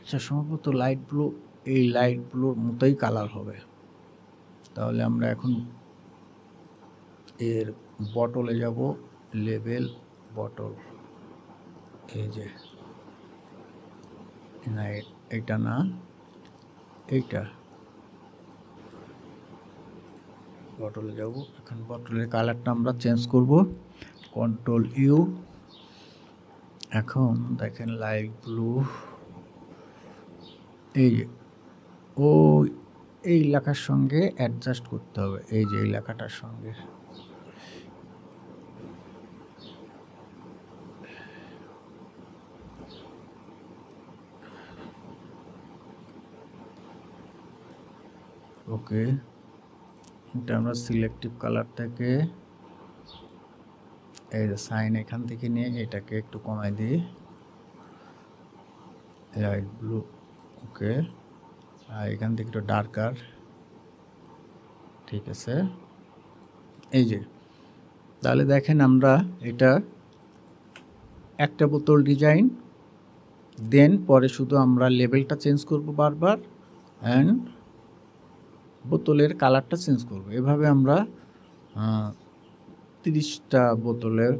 Speaker 1: আচ্ছা সম্ভবত লাইট ব্লু, এই লাইট ব্লুর মতোই কালার হবে। তাহলে আমরা এখন এর বটলে যাব, লেবেল বটল, এই যে না এইটা না, এইটা বটলে যাব। এখন বটলের কালারটা আমরা চেঞ্জ করব, কন্ট্রোল ইউ। এখন দেখেন লাইট ব্লু, এই যে ও এই লেখার সঙ্গে অ্যাডজাস্ট করতে হবে, এই যে এই লেখাটার সঙ্গে। ওকে, এটা আমরা সিলেক্টিভ কালার থেকে এই যে সাইন এখান থেকে নিয়ে এটাকে একটু কমাই দিই, লাইট ব্লু। ওকে, আর এখান থেকে একটু ডার্কার, ঠিক আছে। এই যে তাহলে দেখেন আমরা এটা একটা বোতল ডিজাইন, দেন পরে শুধু আমরা লেবেলটা চেঞ্জ করব বারবার অ্যান্ড বোতলের কালারটা চেঞ্জ করব। এভাবে আমরা 30টা বোতলের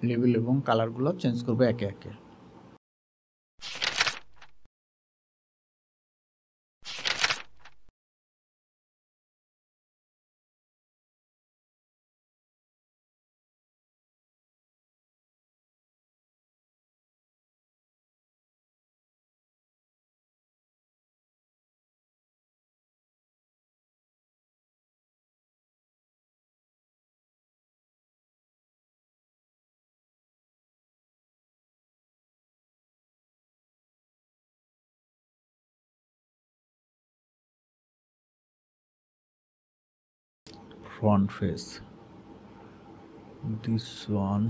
Speaker 1: লেবেল এবং কালারগুলো চেঞ্জ করব একে একে। Front face, this one,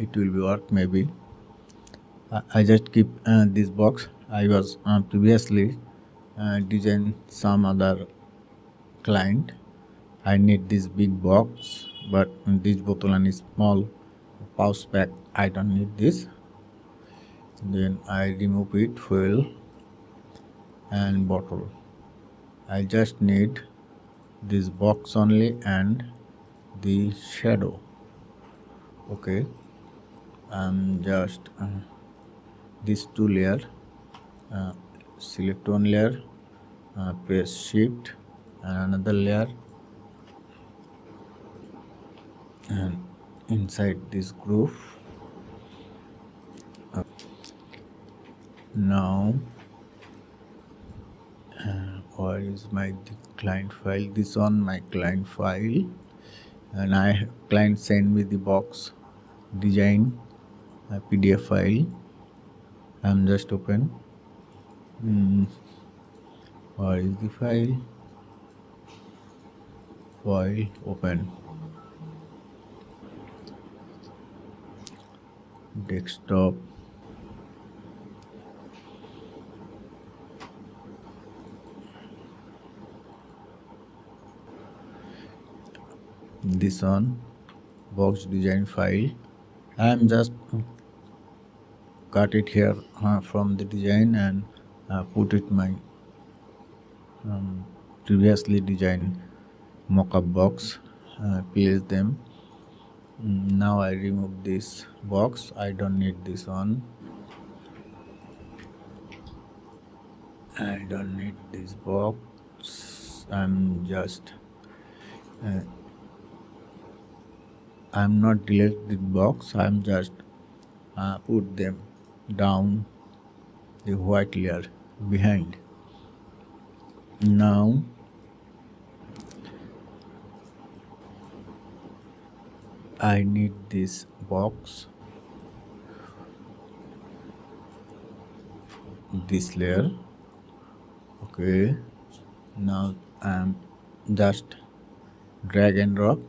Speaker 1: it will be work maybe. I just keep this box. I was previously design some other client. I need this big box, but this bottle and small pouch pack, I don't need this. Then I remove it, fuel and bottle. I just need this box only and the shadow. Okay, just these two layer, select one layer, press shift and another layer, and inside this groove. Now where is my client file, this on my client file, and client send me the box design PDF file. I'm just open. Where is the file? File, open, desktop, this one box design file. I am just cut it here from the design and put it my previously designed mockup box, place them. Now I remove this box, I don't need this one, I don't need this box. I'm not delete the box, I'm just put them down the white layer behind. Now I need this box, this layer. Okay, now I'm just drag and drop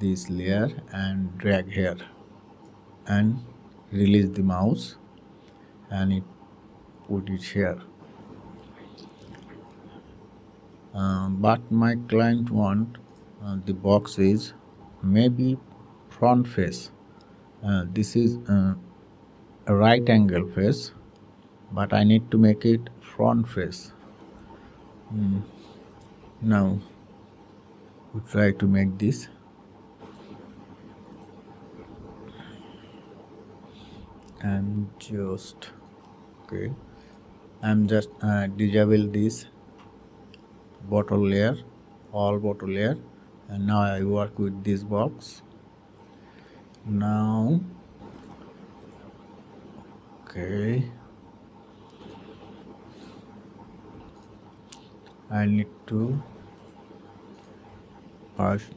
Speaker 1: this layer and drag here and release the mouse and it put it here. But my client want the box is maybe front face. This is a right angle face, but I need to make it front face. Now we try to make this. I'm just disable this bottle layer, all bottle layer, and now I work with this box. Now I need to first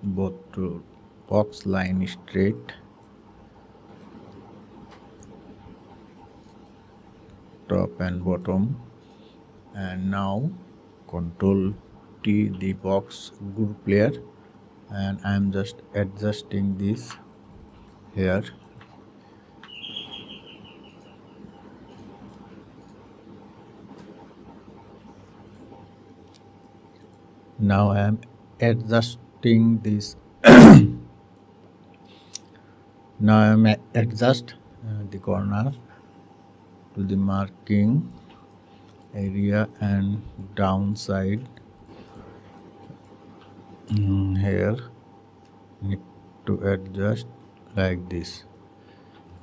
Speaker 1: both to box line straight, top and bottom, and now Control T the box group layer, and I'm just adjusting this here. Now I am adjusting this. Now I am adjust the corner to the marking area and downside here. Need to adjust like this,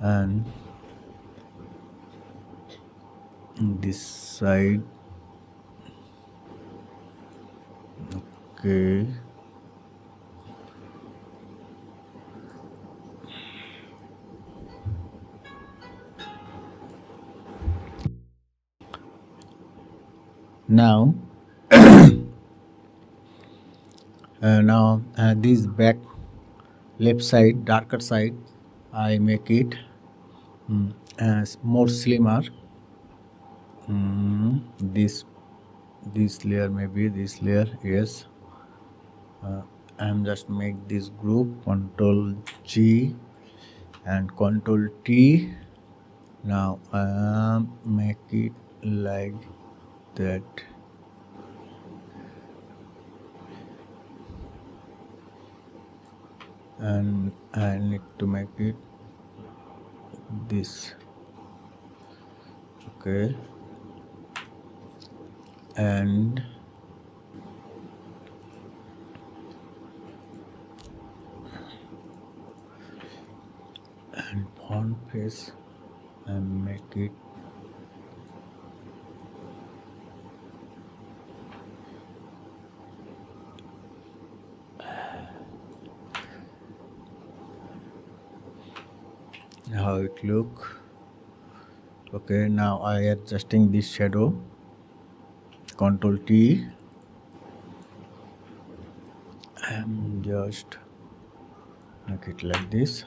Speaker 1: and this side. Okay, now this back left side, darker side, I make it more slimmer. This layer, maybe this layer, yes. I'm just make this group, Control G and Control T. Now make it like that. And I need to make it this. Okay, and font face and make it how it look. Okay, now I adjusting this shadow, Control T. I'm just make it like this.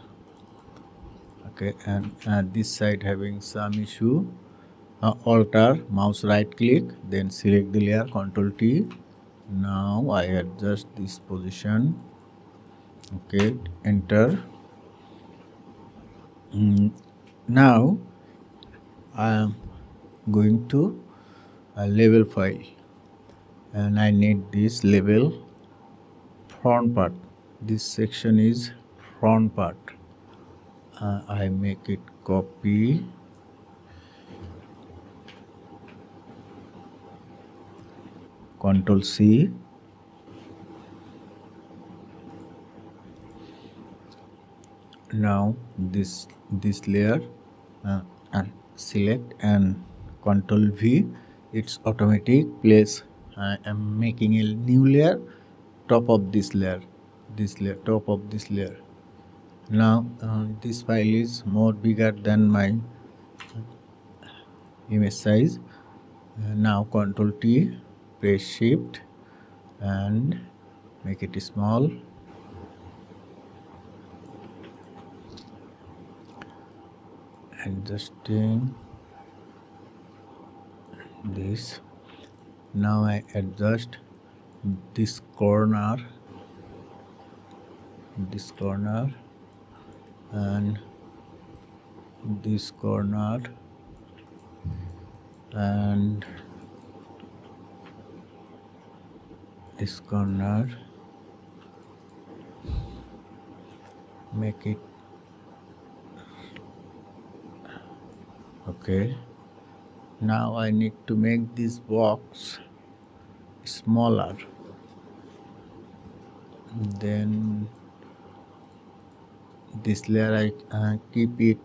Speaker 1: Okay, and this side having some issue. Alter, mouse right click, then select the layer, Control T. Now I adjust this position. Okay, enter. Now I am going to a label file, and I need this label front part. This section is front part. I make it copy, Control C, now this layer and select and Control V. It's automatic place I am making a new layer top of this layer, top of this layer. Now this file is more bigger than my image size. Now Ctrl T, press Shift and make it small. Adjusting this. Now I adjust this corner and this corner and this corner make it okay. Now I need to make this box smaller, then this layer I keep it,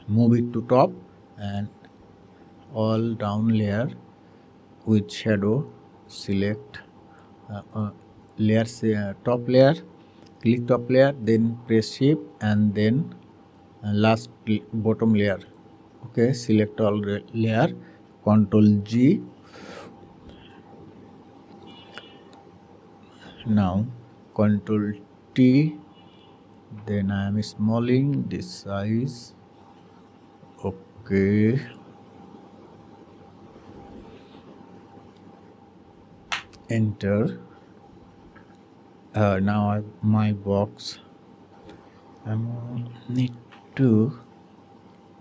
Speaker 1: move it to top, and all down layer with shadow select layer, top layer, click top layer, then press Shift and then last bottom layer. Okay, select all layer, Ctrl G. Now Ctrl T, then I am smalling this size. Okay, enter. Now my box, I need to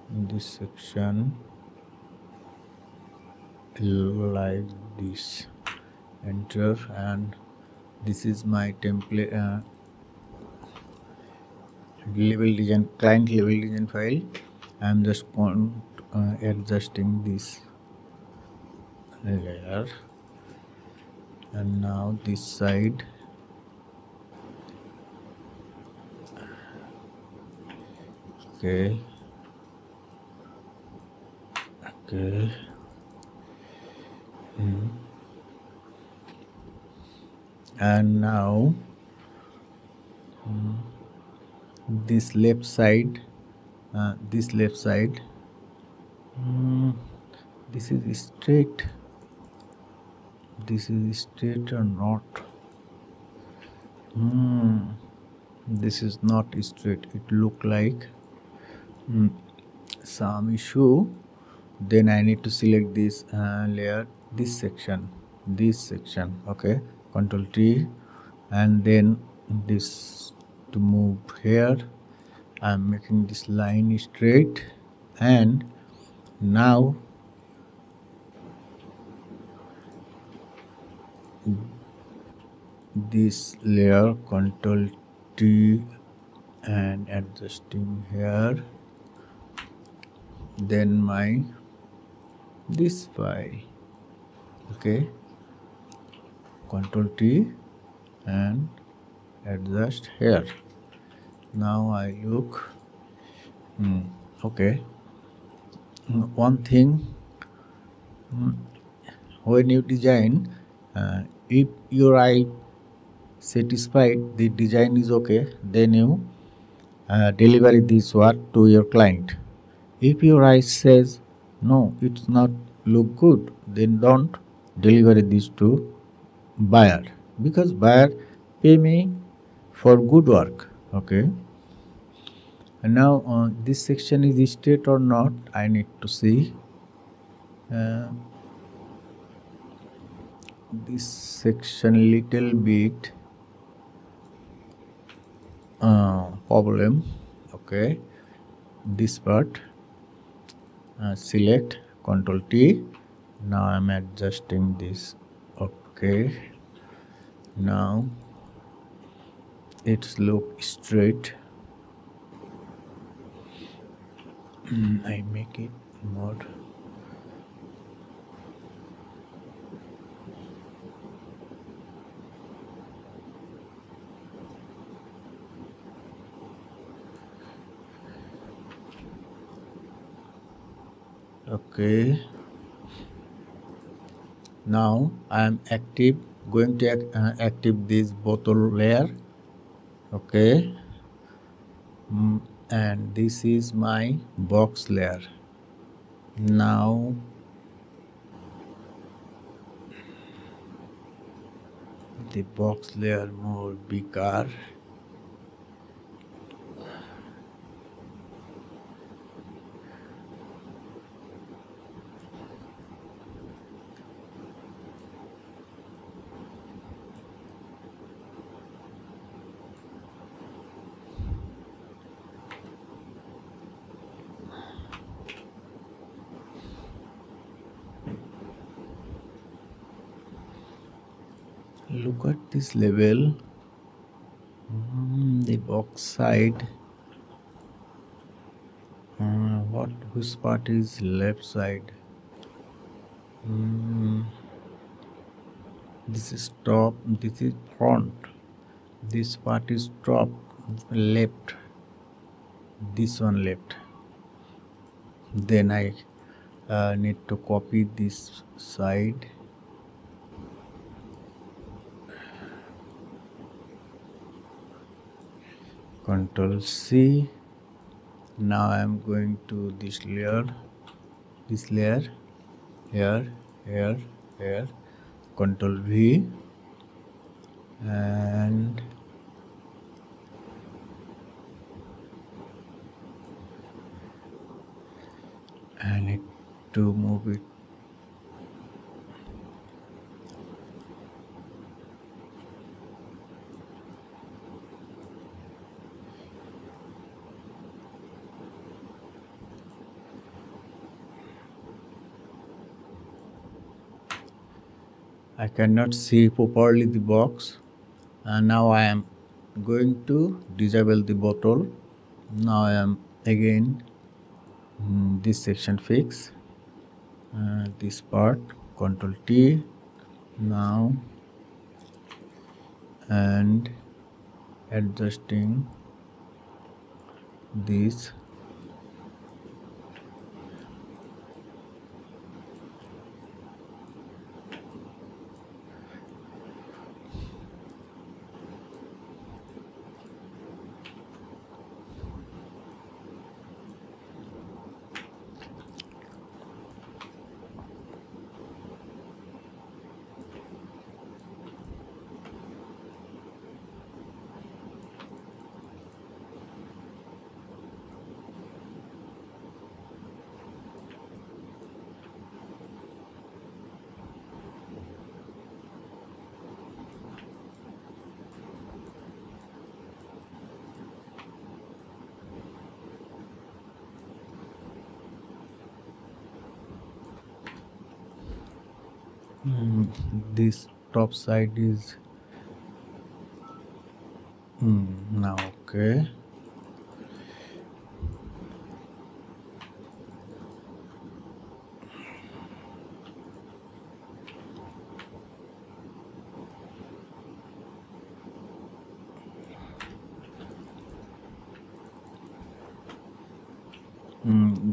Speaker 1: this section like this, enter, and this is my template level design, client level design file. I am just adjusting this layer, and now this side. Okay, and now this left side, this is straight. This is straight or not? This is not straight. It look like some issue. Then I need to select this layer, this section. Okay, Ctrl T, and then this to move here. I'm making this line straight, and now this layer, Ctrl T and adjusting here, then my this file. Okay, Ctrl T and adjust here. Now I look okay. One thing, when you design, if your eye satisfied, the design is okay, then you deliver this work to your client. If your eye says no, it's not look good, then don't deliver this to buyer, because buyer pay me for good work. Okay, and now this section is straight or not, I need to see. This section little bit problem. Okay, this part, select, Ctrl T. Now I'm adjusting this. Okay, now it's look straight. I make it more. Okay, Now I am going to active this bottle layer. Okay. And this is my box layer. Now the box layer more bigger. Look at this level. The box side. Which part is left side? This is top. This is front. This part is top. Left. This one left. Then I need to copy this side. Control C. Now I am going to this layer, here, Control V, and I need to move it. I cannot see properly the box, and now I am going to disable the bottle. Now I am again this section fix, this part, Control T now, and adjusting this. This top side is now okay.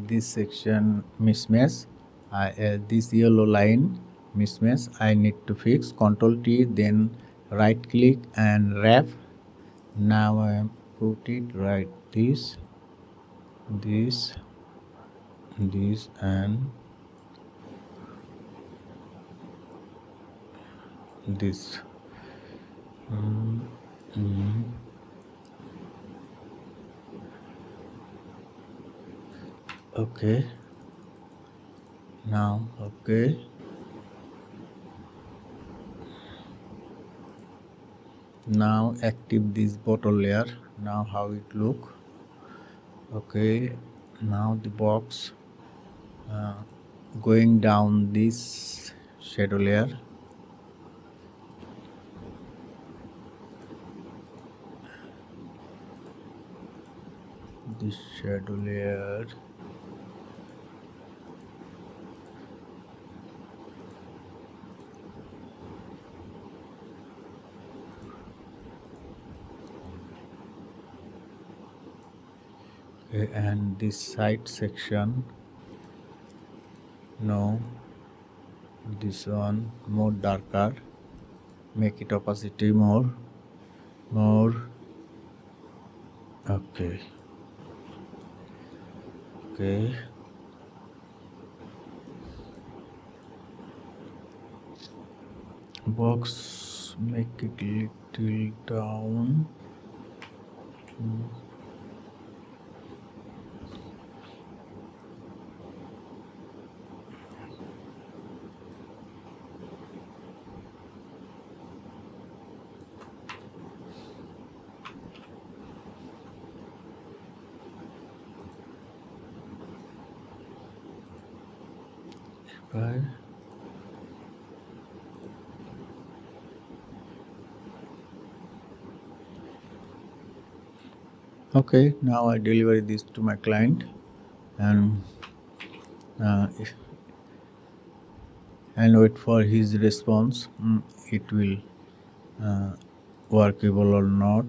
Speaker 1: This section mismatch, this yellow line mismatch I need to fix. Control T, then right click and wrap. Now I put it right this and this. Okay. Now okay. Now active this bottle layer. Now how it look. Okay, now the box going down this shadow layer. This shadow layer. Okay, and this side section, no, this one more darker, make it opacity more. Okay. Box, make it little down. Right. Okay, now I deliver this to my client, and and wait for his response. It will workable or not.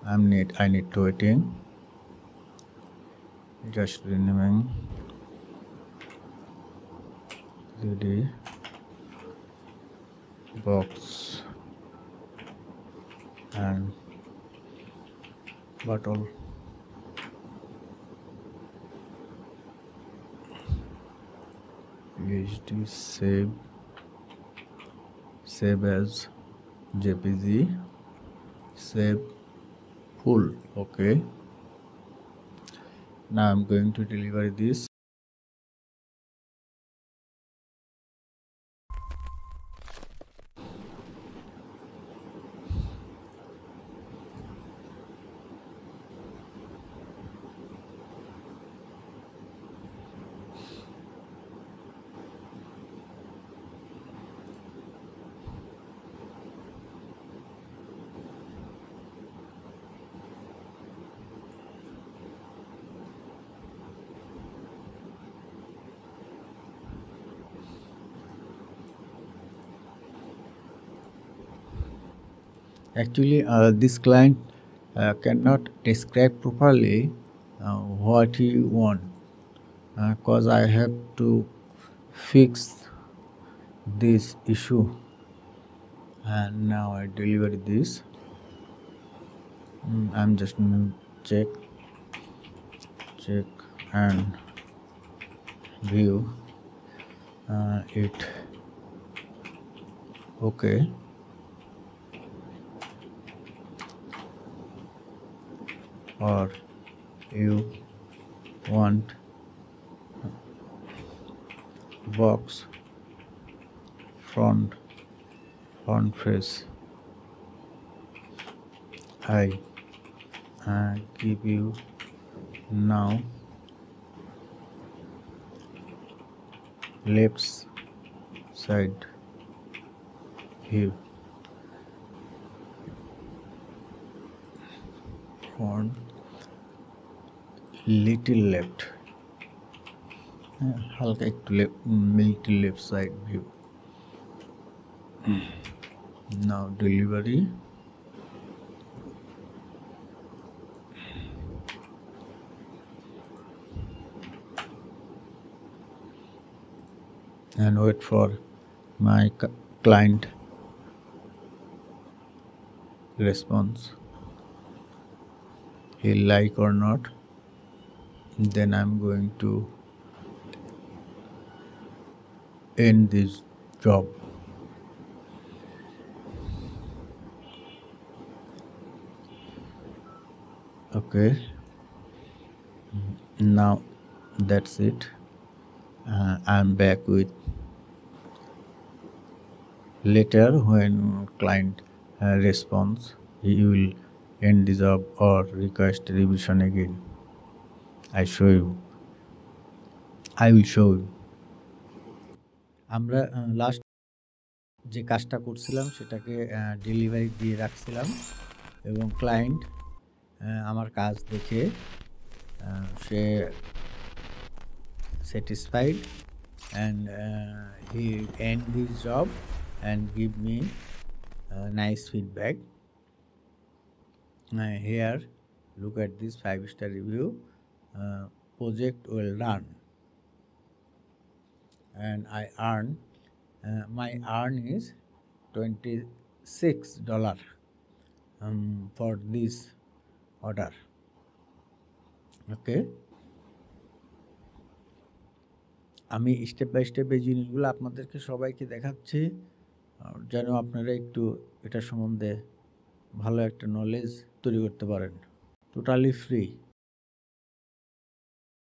Speaker 1: I need to waiting. Just renaming the box and bottle. PhD save as JPG, save full. Okay, now I'm going to deliver this. Actually, this client cannot describe properly what he want, because I have to fix this issue, and now I deliver this. I'm just going to check and view it. Okay, or you want box front face. I give you now left side view, front little left, হালকা একটু little left side view. Now delivery. And wait for my client response. He like or not. Then I'm going to end this job. Okay, now that's it. I'm back with later when client responds. He will end the job or request revision again. I will show you. আমরা last যে কাজটা করছিলাম সেটাকে delivery দিয়ে রাখছিলাম, এবং client আমার কাজ দেখে সে satisfied, and he end this job and give me nice feedback. Here look at this 5-star review. Project well done. and I earn my earn is $26 for this order. ওকে, আমি step by step এই জিনিসগুলো আপনাদেরকে সবাইকে দেখাচ্ছি যেন আপনারা একটু এটা সম্বন্ধে ভালো একটা নলেজ তৈরি করতে পারেন। Totally free.